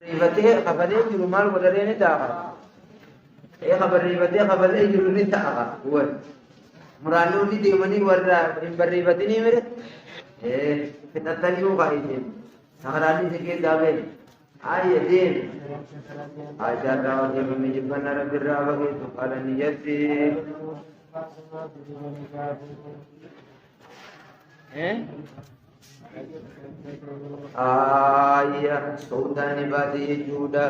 ريبته خبره جرمال ودرين تاخر إيه خبر ريبته خبر إيه جروني تاخر هو مرانو دي ديماني ورا إن بريبتني مره إيه فتاتنيو قايدين سهراني سكين دابين آية دين آية راو دي من جبنا رب الراو كي قال نيجي إيه آية سوداني بادي جودا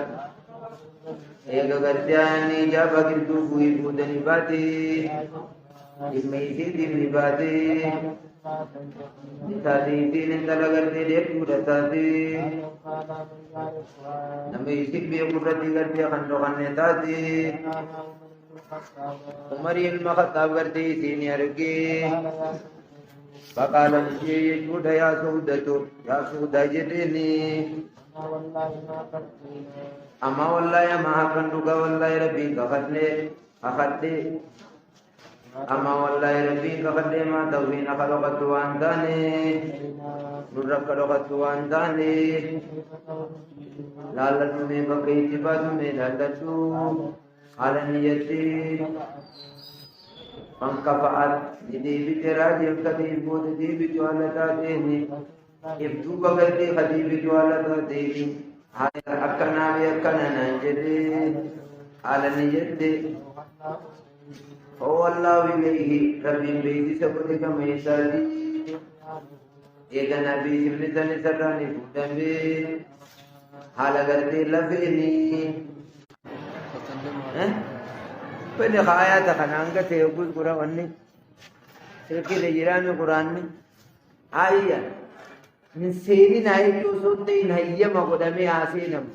إيه غرجاني جاب كردو بوي بودني بادي إميسي دي بادي تادي دين تلاقر دي جودا تادي نميسي بيقولتي غرجا خندو خنة تادي عمر المخطاب غرجي سينياركي فقال نجي جودا يا سودا جدني أما والله ما كندوغا والله ربي أخذني أما والله ربي أخذني ما توين خلقت وانتاني نرك خلقت وانتاني لالت में बकई बात में लल्लू على نيتي فانقفعت يدي بتراج يبتدي بود دي بجوالتا ديني يبدو بغلتي خدي بجوالتا ديني هاي أكنا بيكنا ننجدي على نيتي هو الله إليه ربي بيدي سبتك ميسالي إيغا نبي سبنتني سراني فوتنبي حالا غرتي لفيني पहले खाया था खाना थे कुछ कुरा बनने सिर्फ लेजिरा में कुरान में आई यार मिसेरी नहीं तो सोते ही नहीं ये मगोदा में आसे नम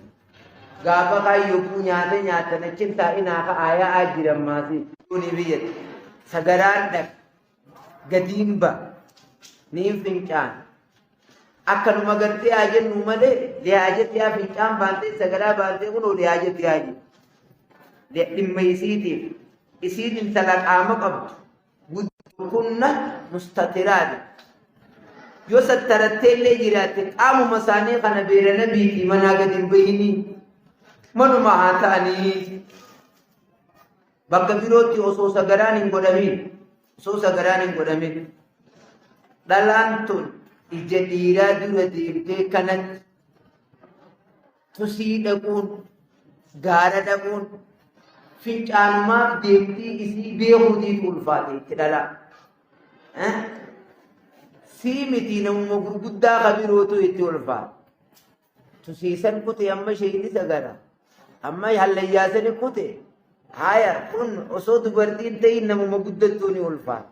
गाबा का युक्ति न्याते न चिंता इना का आया आज जिरम्मासी उन्हीं सगरान तक गदीम्बा नीम फिंचान अक्कन मगरते आजे नुमले ले आजे त्या फिंचान बांधते सगरा बांधते उन्हों ले आजे त्या आजे لما يسيدي يسيد انتلك عامق كنا مستترات يسترت اللي جراتك عام مساني خنا بير نبي في مناقد بيني منو ما هاتاني بقبيروتي أسوس غرانين قدامين دلانتون الجديرة دي كانت تسيدكون غاردكون fincaanummaaf deemtii isii beekuutiif ulfaate jedhala sii miti namuma gurguddaa kabirootu itti ulfaate tusiisan kute amma sheeyni sagara amma hallayyaasani kute haya kun osoo dubartiin ta'in namuma guddattuuni ulfaate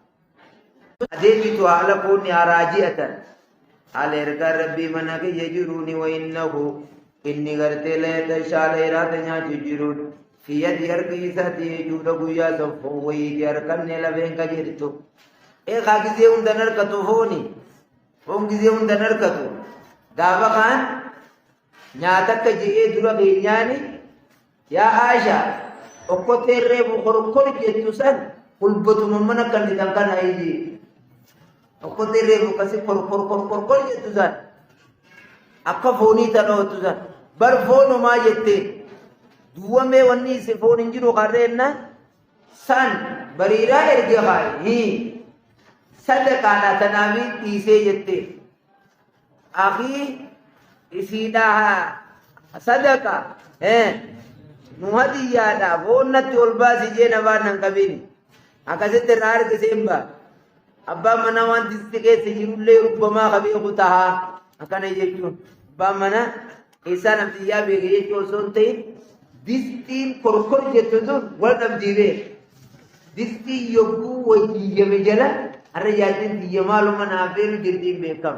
adeemitu haala koonni haraaji'atan haala ergaa rabbii mana kiyya jiruuni wa innahu inni gartee layata shaala iraata nyaachu jiruun في يد يركيساتي جودو غيا سفوي يركن لبين كجرتو اي خاغيزيون دنركتو هوني هونغيزيون دنركتو غابا خان نياتك جي دورا بينياني يا عائشة اوكوتي ريبو خركور جيتوسن قلبتو ممنا كان دكان ايجي اوكوتي ريبو كسي خركور جيتوسن اكا فوني تنو توسن بر فونو ما جيتي dua me wanni se phone injiro karena san barira erge khai hi sadaka na tanawi tise jette akhi isida sadaka nuhadiya da wonnati olba sije na wanan kabini akasete rar ke semba abba manawan disike sejirulle rubbama khabi khutaha akane jechun ba mana isa namtiya bege jechol sonte distiin korkor jettuun wal abdiire distii yogguu wayyiyyame jala har'a yaatin tiyya maaluma naafeenu jirtiin beekam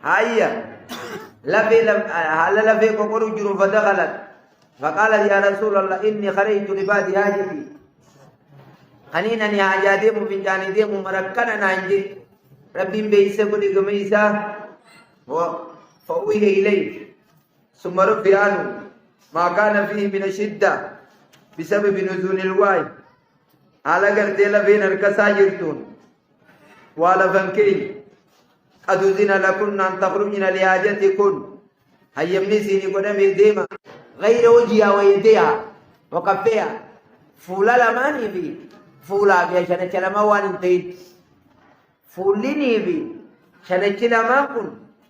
hayya haala lafee qoqoru jiru fadakalat faqaalat yaa rasuulallah inni kharaytu libaadi haajati aniinani haajaa deemu fincaanii deemu marakkana naan je rabbiin beeyse godhe gama isaa fa'uhiya ilayhi summa ruffi'a anhu ما كان فيه من الشدة بسبب نزول الوحي على قرديلا بين الكساجرتون وعلى فنكي أدوزنا لكن أن تخرجنا لحاجتكن hayyamni siinii godhamee deema غير وجهها ويديها وكفيها فولا لماني في فولا بيا شنة لما وان انتهيت فوليني في شنة لما كن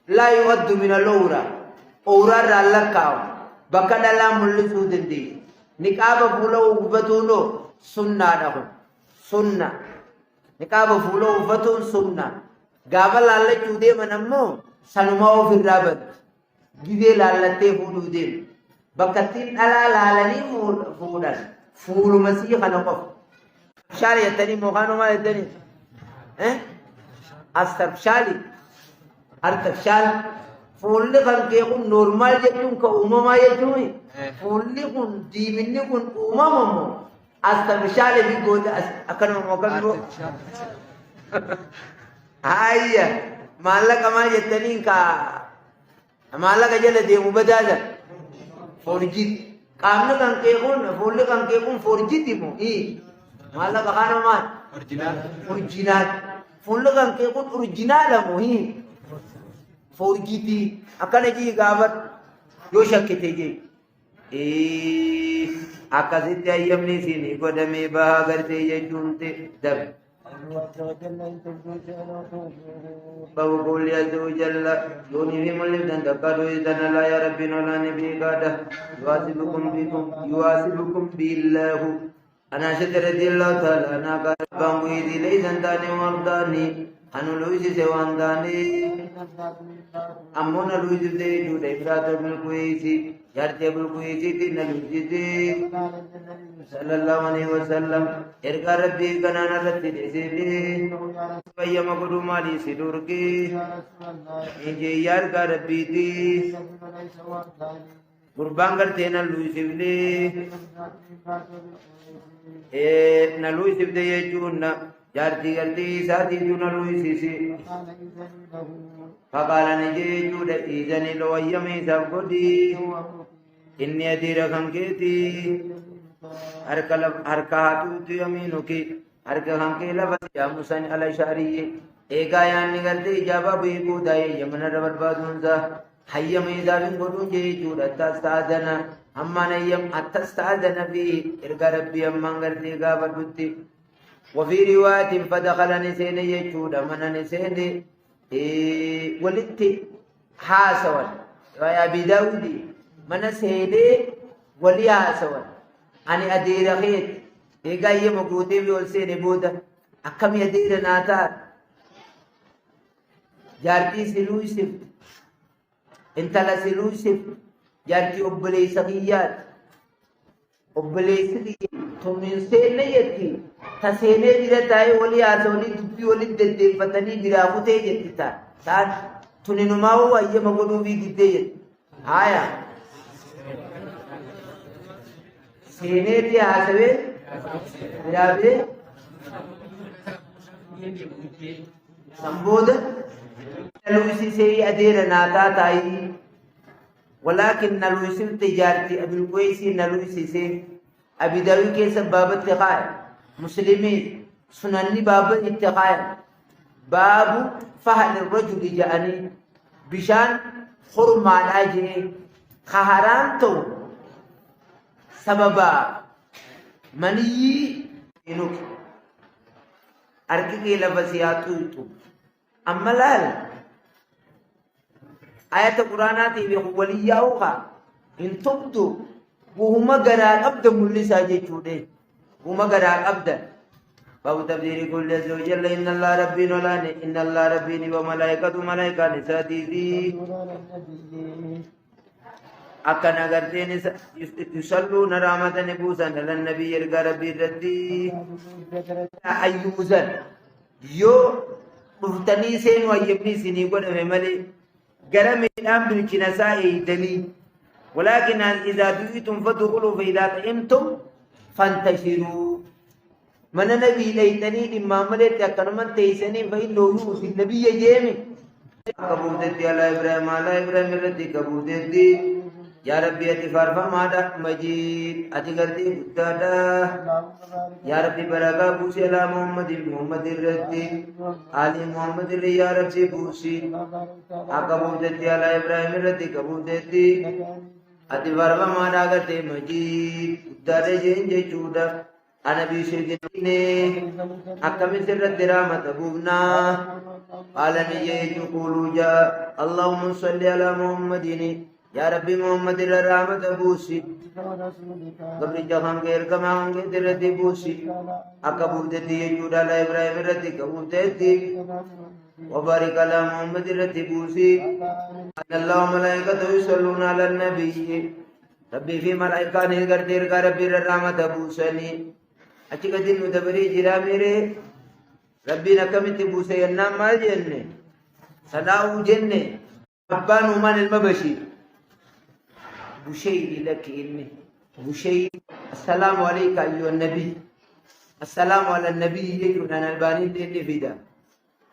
لا يغد من الأورا أورا رالكاو بكنا لا ملسو دندي نكاب فولا وفتونو سنة لهم سنة نكاب فولا وفتون سنة قابل الله جودي منمو سنمو في الرابط جدي لالتي فولو ديم بكتين ألا لالني فولا فول مسيح نقف شالي يتني مغانو ما يتني أستبشالي أرتبشال فول لكن كيكون نورمال جتون كأمما يجوي فول لكن ديمني كن أمما أستبشالي بيقول أكنو مغانو هاي مالك ما يتني كا مالك جل دي مبتدأ فورجيت كامل كان كيكون فول كان كيكون فورجيت مو مالا بخانو ما أورجينال فول كان كيكون أورجينال مو فورجيتي أكان جي غابر يوشك تيجي أكاسيت أيامني سيني قدامي باغرتي يجونتي دب بقول يا زوجل يوني في ملك دندكارو إذن لا يا ربي ولا نبي قاده يواسبكم بالله أنا شكر رضي الله تعالى أنا قال بانويدي ليسن داني ورداني أنا لويسي سوان داني أمونا لويسي دي جودة إبراتة بالكويسي يارتي بالكويسي تينا لويسي صلى الله عليه وسلم إرقى ربي قنانا رتي ديسي فيما قدو مالي سيدوركي إنجي يارقى ربي دي قربان کرتینا لویسیف دے نلویسیف دے یہ چوننا جارتی کرتی ساتھی چونا لویسیسی فقالا نجے چونا ایزنی لو ایمی سب کو دی انی ادھی رکھن کے تی حرکاتو تی امینو کی حرکان کے لفظ یا مسن علی شعریه ایک آیان نگرتے اجابہ بھی بودائی یمن ربط بادونزا حيّم إذا من قلون جيجود أتستاذن أما نيّم أتستاذن فيه إرقى ربي أمان قرتي قابل بطي وفي رواية فدخل نسين يجود من نسين ولدت حاسوا ويا أبي داودي من سيدي ولي حاسوا أني أدير خيط إيقا يمقوتي بيولسين بودا أكم يدير ناتار جارتي سلوي سفت انت لسلوسف جارتي أبلي سقيات أبلي سقيات تمين سينة يتي تسينة جرتاي ولي آسولي دبي ولي ددي فتني براغوتي جتتا تان تنينماو أيما قدو بي جدي آيا سينة دي آسوي براغوتي سنبود نلويسي سي أدير ناتا تاي ولكن نلويسي تجارتي أبي الكويسي نلويسي سي أبي داوي كيس باب اتقاء مسلمين سنني باب اتقاء باب فهل الرجل جاءني بشان خرم على جي خهرانتو سببا مني إنوك أركي لفظياتو يتو أما لال آيات القرآن تيبي ولياوها إن تبدو وهما قرار أبدا ملسا جيشوده وهما قرار أبدا باب تبدير كل زوجل إن الله ربي نولاني إن الله ربي وملائكة ملائكة نساتي ذي أكنا قرتين يصلون رامة نبوسا للنبي يرقى ربي ردي أيوزا يو مفتني سين ويبني سيني قد أمامي قرم الآن بالكنساء دليل ولكن إذا دعيتم فادخلوا فإذا طعمتم فانتشروا من النبي ليتني لما ملت أكرمن تيسني فإنه يوصي النبي يجيمي كبودتي على إبراهيم ردي كبودتي يا ربي أتفارف ماذا مجيد أتقرتي قدادا يا ربي بركة بوسي على محمد الرد آل محمد يا ربي بوسي أكبوتتي على إبراهيم الرد كبوتتي أتفارف ماذا قرتي مجيد قدادا جين جيشودا أنا بيشيكني أكمل سر الدرامة بوبنا قال نجيت قولوا جاء اللهم صل على محمد يا ربي محمد الرحمة بوسي قبل جهان غير كمان غير ردي بوسي أكبر دتي يجود على إبراهيم ردي كبر دتي وبارك على محمد ردي بوسي أن الله ملائكته يصلون على النبي ربي في ملائكة نهجر تير ربي الرحمة بوسني أشكدين ندبري جراميري ربي نكمت بوسي النام ما جنة صلاة جنة أبان ومان المبشر بشيء لك إني بشيء السلام عليك أيها النبي السلام على النبي يجون أنا الباني اللي فيدا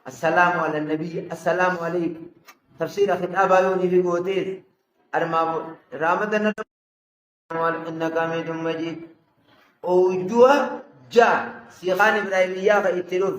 السلام على النبي السلام عليك تفسير خطاب يوني في قوتير أرما رامدنا إنك حميد مجيد أوجوا جاء سيغان إبراهيمية فإتلوف